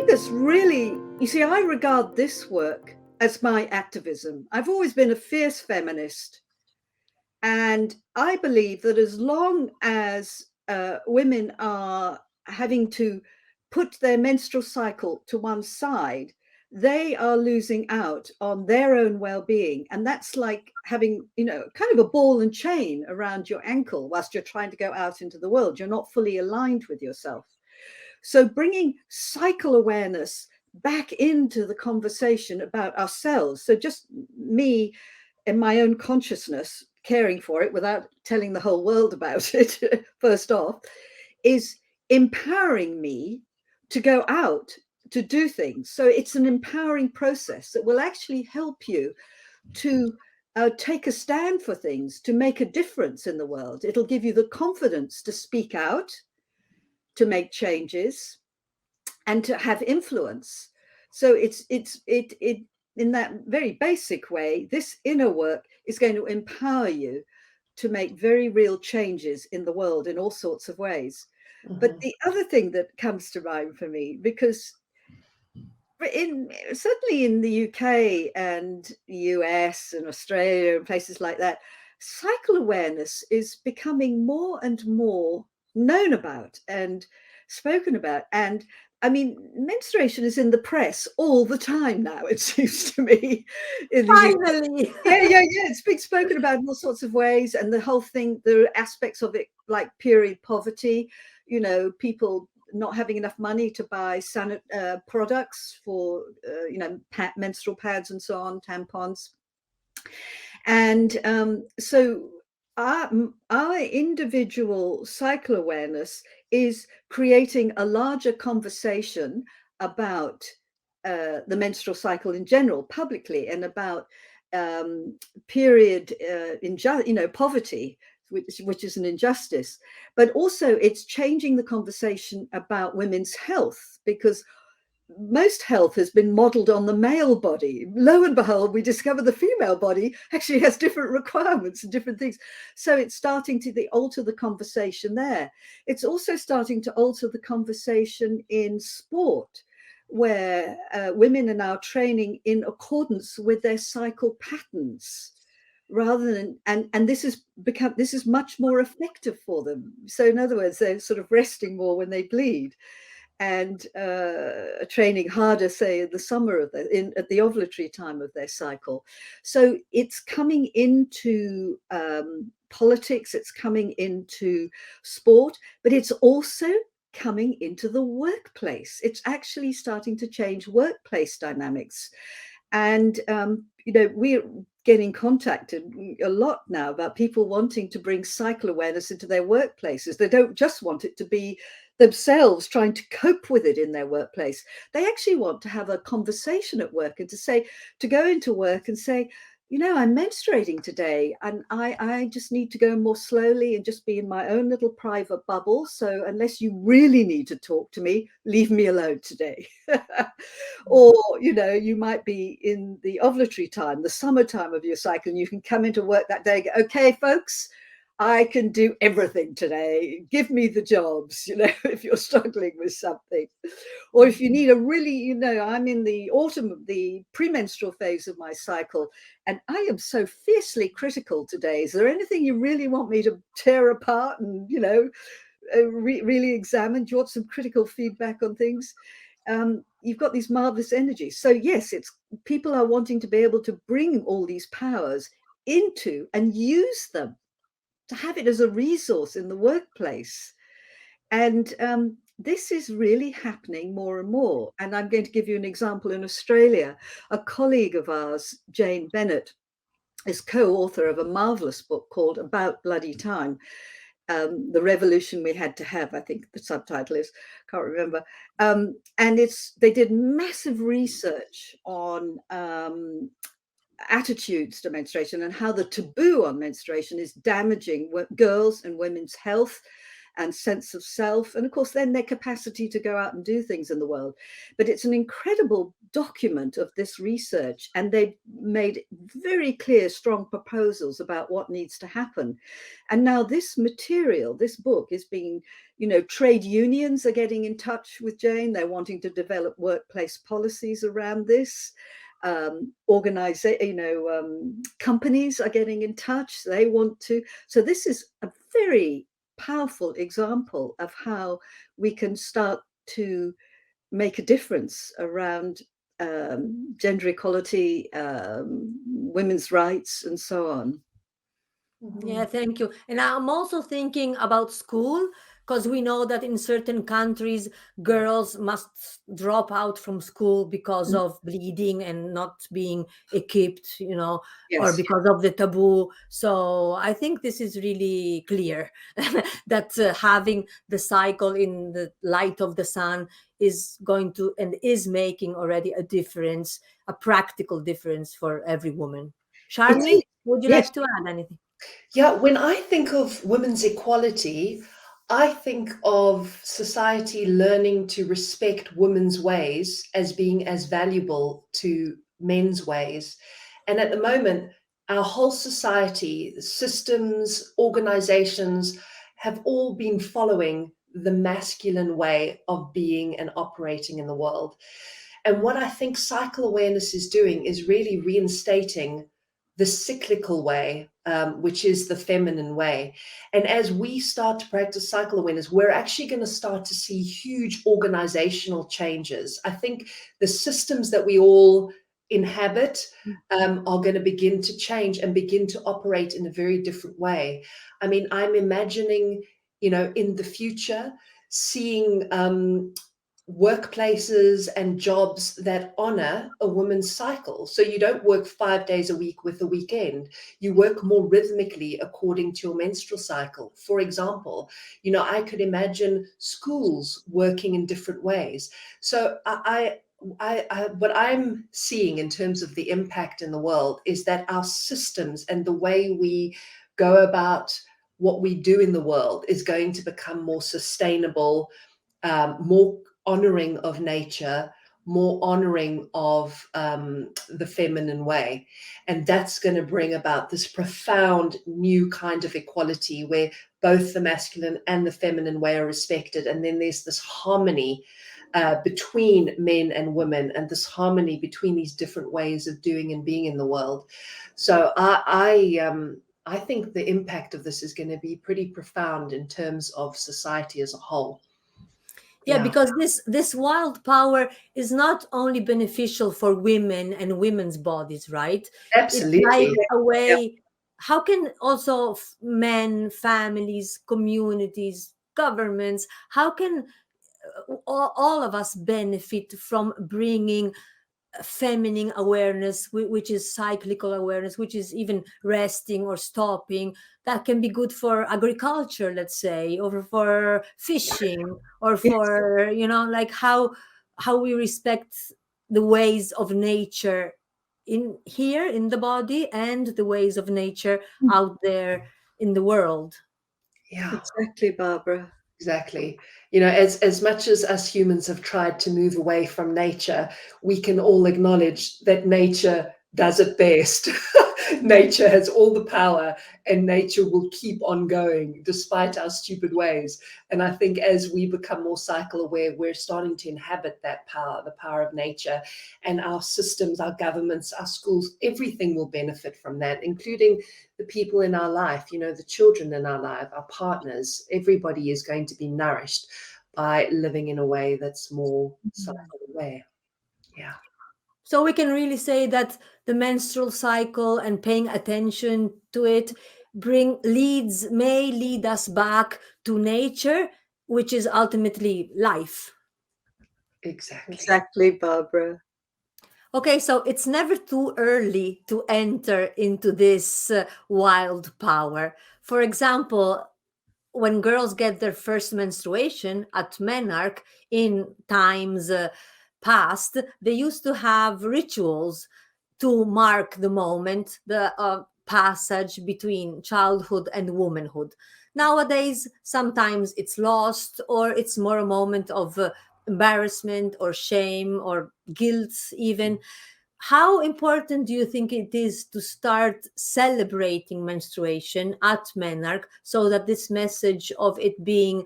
that's really, you see, I regard this work as my activism. I've always been a fierce feminist. And I believe that as long as women are having to put their menstrual cycle to one side, they are losing out on their own well-being. And that's like having, kind of a ball and chain around your ankle whilst you're trying to go out into the world. You're not fully aligned with yourself. So bringing cycle awareness back into the conversation about ourselves. So just me and my own consciousness, caring for it without telling the whole world about it, first off, is empowering me to go out to do things. So it's an empowering process that will actually help you to take a stand for things, to make a difference in the world. It'll give you the confidence to speak out, to make changes, and to have influence. So it in that very basic way, this inner work is going to empower you to make very real changes in the world in all sorts of ways. Mm-hmm. But the other thing that comes to mind for me, because certainly in the UK and US and Australia and places like that, cycle awareness is becoming more and more known about and spoken about. And I mean, menstruation is in the press all the time now, it seems to me. Finally. Yeah. It's been spoken about in all sorts of ways. And the whole thing, there are aspects of it like period poverty, people not having enough money to buy products for, menstrual pads and so on, tampons. And so our individual cycle awareness is creating a larger conversation about the menstrual cycle in general, publicly, and about period poverty, which is an injustice. But also it's changing the conversation about women's health, because most health has been modeled on the male body. Lo and behold, we discover the female body actually has different requirements and different things. So it's starting to alter the conversation there. It's also starting to alter the conversation in sport, where women are now training in accordance with their cycle patterns, rather than, and this is much more effective for them. So in other words, they're sort of resting more when they bleed, and training harder, say, in the summer at the ovulatory time of their cycle. So it's coming into politics, it's coming into sport, but it's also coming into the workplace. It's actually starting to change workplace dynamics. And, we're getting contacted a lot now about people wanting to bring cycle awareness into their workplaces. They don't just want it to be themselves trying to cope with it in their workplace. They actually want to have a conversation at work and to go into work and say, I'm menstruating today, and I just need to go more slowly and just be in my own little private bubble. So unless you really need to talk to me, leave me alone today. Or, you might be in the ovulatory time, the summertime of your cycle, and you can come into work that day and go, okay, folks, I can do everything today. Give me the jobs, if you're struggling with something. Or if you need a really, I'm in the autumn of the premenstrual phase of my cycle, and I am so fiercely critical today. Is there anything you really want me to tear apart and, really examine? Do you want some critical feedback on things? You've got these marvelous energies. So yes, people are wanting to be able to bring all these powers into and use them, to have it as a resource in the workplace. And this is really happening more and more. And I'm going to give you an example. In Australia, a colleague of ours, Jane Bennett, is co-author of a marvelous book called About Bloody Time, The Revolution We Had to Have, I think the subtitle is, can't remember. And they did massive research on attitudes to menstruation and how the taboo on menstruation is damaging girls and women's health and sense of self, and of course then their capacity to go out and do things in the world. But it's an incredible document of this research, and they've made very clear, strong proposals about what needs to happen. And now this material, this book, is being, trade unions are getting in touch with Jane. They're wanting to develop workplace policies around this. Companies are getting in touch. They want to. So this is a very powerful example of how we can start to make a difference around gender equality, women's rights, and so on. Yeah, thank you. And I'm also thinking about school, because we know that in certain countries, girls must drop out from school because of bleeding and not being equipped, or Yes. because of the taboo. So I think this is really clear that having the cycle in the light of the sun is going to and is making already a difference, a practical difference for every woman. Charmy, would you Yes. like to add anything? Yeah, when I think of women's equality, I think of society learning to respect women's ways as being as valuable to men's ways. And at the moment, our whole society, systems, organizations have all been following the masculine way of being and operating in the world. And what I think cycle awareness is doing is really reinstating the cyclical way, which is the feminine way. And as we start to practice cycle awareness, we're actually going to start to see huge organizational changes. I think the systems that we all inhabit are going to begin to change and begin to operate in a very different way. I mean, I'm imagining, in the future, seeing workplaces and jobs that honor a woman's cycle. So you don't work 5 days a week with a weekend. You work more rhythmically according to your menstrual cycle. For example, I could imagine schools working in different ways. So I what I'm seeing in terms of the impact in the world is that our systems and the way we go about what we do in the world is going to become more sustainable, more honoring of nature, more honoring of the feminine way. And that's going to bring about this profound new kind of equality where both the masculine and the feminine way are respected. And then there's this harmony between men and women, and this harmony between these different ways of doing and being in the world. So I think the impact of this is going to be pretty profound in terms of society as a whole. Yeah, because this wild power is not only beneficial for women and women's bodies, right? Absolutely. It's like a way, how can also men, families, communities, governments, how can all of us benefit from bringing feminine awareness, which is cyclical awareness, which is even resting or stopping, that can be good for agriculture, let's say, or for fishing, or for like how we respect the ways of nature in here in the body and the ways of nature out there in the world. Yeah, Exactly, Barbara. exactly. As much as us humans have tried to move away from nature, we can all acknowledge that nature does it best. Nature has all the power, and nature will keep on going despite our stupid ways. And I think as we become more cycle aware, we're starting to inhabit that power, the power of nature, and our systems, our governments, our schools, everything will benefit from that, including the people in our life, the children in our life, our partners. Everybody is going to be nourished by living in a way that's more cycle aware. Yeah. So we can really say that the menstrual cycle and paying attention to it may lead us back to nature, which is ultimately life. Exactly, Barbara. Okay, so it's never too early to enter into this wild power. For example, when girls get their first menstruation at menarche in times past, they used to have rituals to mark the moment. passage between childhood and womanhood. Nowadays, sometimes it's lost, or it's more a moment of embarrassment or shame or guilt, even. How important do you think it is to start celebrating menstruation at Menarche, so that this message of it being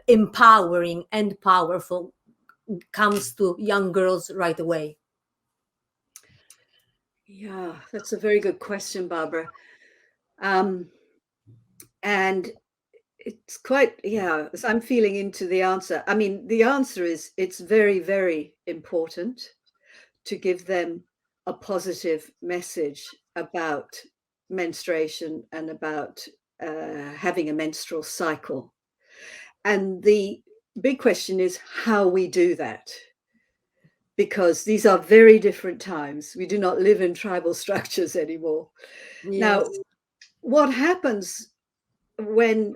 empowering and powerful comes to young girls right away? Yeah, that's a very good question, Barbara. And it's quite, yeah, as I'm feeling into the answer. I mean, the answer is it's very, very important to give them a positive message about menstruation and about having a menstrual cycle. And the big question is how we do that, because these are very different times. We do not live in tribal structures anymore. Yes. Now, what happens when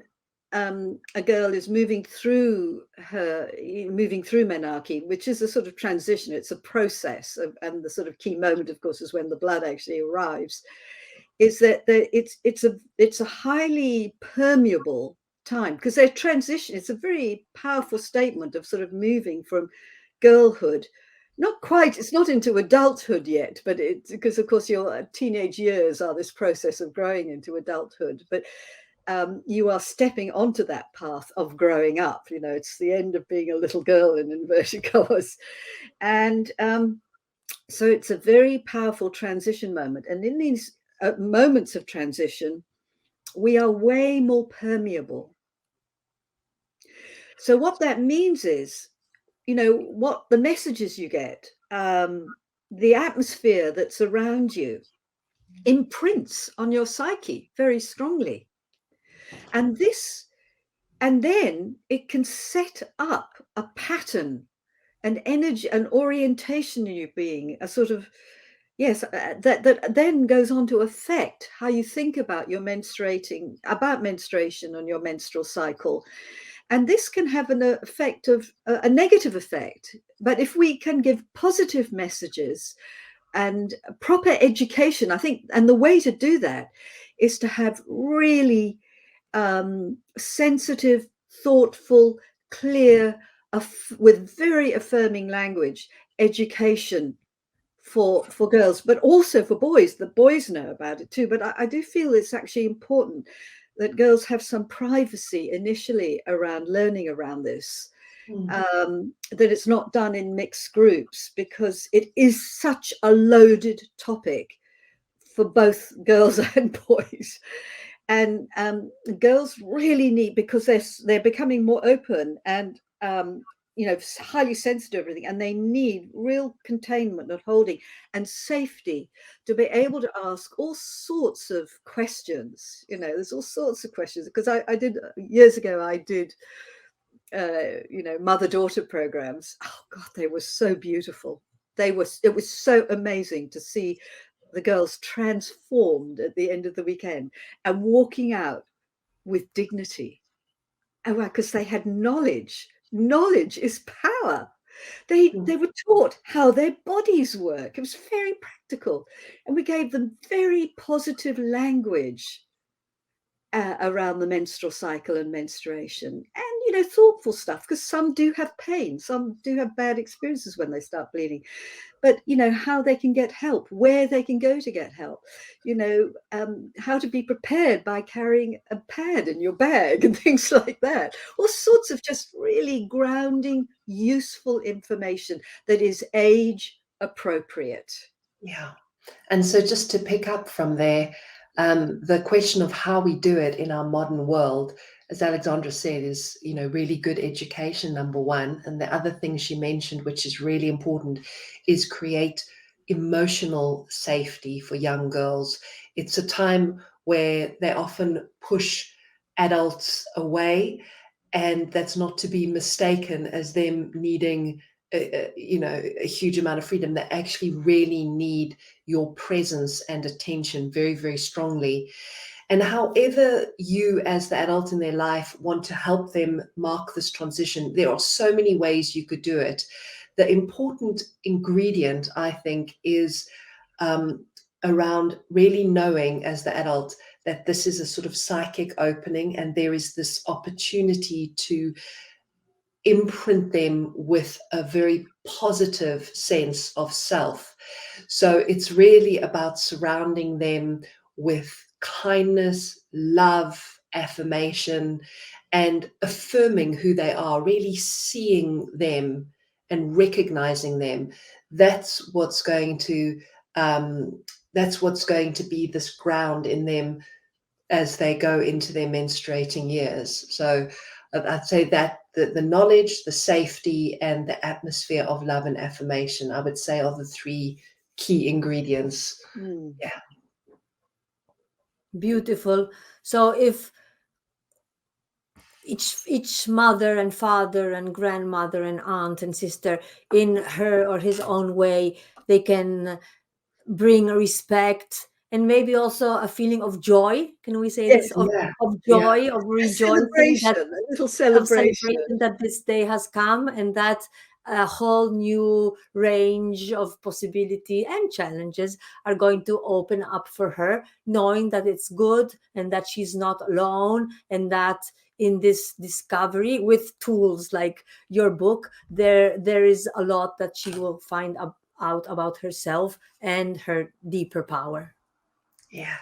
a girl is moving through menarche, which is a sort of transition, it's a process, and the sort of key moment, of course, is when the blood actually arrives, is that it's a highly permeable time, because their transition, it's a very powerful statement of sort of moving from girlhood, not quite, it's not into adulthood yet, but it's because, of course, your teenage years are this process of growing into adulthood, but you are stepping onto that path of growing up. You know, it's the end of being a little girl in inverted commas. And so it's a very powerful transition moment. And in these moments of transition, we are way more permeable. So what that means is, you know, what the messages you get, the atmosphere that's around you imprints on your psyche very strongly. And then it can set up a pattern, an energy, an orientation in your being, a sort of, yes, that then goes on to affect how you think about menstruation and your menstrual cycle. And this can have an effect of a negative effect. But if we can give positive messages and proper education, I think, and the way to do that is to have really sensitive, thoughtful, clear, with very affirming language, education for girls, but also for boys. The boys know about it too, but I do feel it's actually important that girls have some privacy initially around learning around this. That it's not done in mixed groups, because it is such a loaded topic for both girls and boys. And girls really need, because they're becoming more open and you know, highly sensitive to everything, and they need real containment and holding and safety to be able to ask all sorts of questions. You know, there's all sorts of questions, because I did years ago, I did you know, mother-daughter programs. Oh God, they were so beautiful. It was so amazing to see the girls transformed at the end of the weekend and walking out with dignity. And because they had knowledge. Knowledge is power. They were taught how their bodies work. It was very practical. And we gave them very positive language around the menstrual cycle and menstruation, and, you know, thoughtful stuff, because some do have pain, some do have bad experiences when they start bleeding, but, you know, how they can get help, where they can go to get help, you know, how to be prepared by carrying a pad in your bag and things like that. All sorts of just really grounding, useful information that is age appropriate. Yeah. And so just to pick up from there, the question of how we do it in our modern world, as Alexandra said, is, you know, really good education, number one. And the other thing she mentioned, which is really important, is create emotional safety for young girls. It's a time where they often push adults away, and that's not to be mistaken as them needing you know, a huge amount of freedom. They actually really need your presence and attention very, very strongly. And however you, as the adult in their life, want to help them mark this transition, there are so many ways you could do it. The important ingredient, I think, is around really knowing as the adult that this is a sort of psychic opening, and there is this opportunity to imprint them with a very positive sense of self. So it's really about surrounding them with kindness, love, affirmation, and affirming who they are, really seeing them and recognizing them. That's what's going to be this ground in them as they go into their menstruating years. So I'd say that the knowledge, the safety, and the atmosphere of love and affirmation, I would say, are the three key ingredients. Yeah. Beautiful. So if each mother and father and grandmother and aunt and sister, in her or his own way, they can bring respect and maybe also a feeling of joy. Can we say Yes. this? Of Yeah. joy, of A rejoicing, celebration, that a little of celebration. celebration that this day has come, and that a whole new range of possibility and challenges are going to open up for her, knowing that it's good and that she's not alone, and that in this discovery with tools like your book, there is a lot that she will find out about herself and her deeper power. Yeah.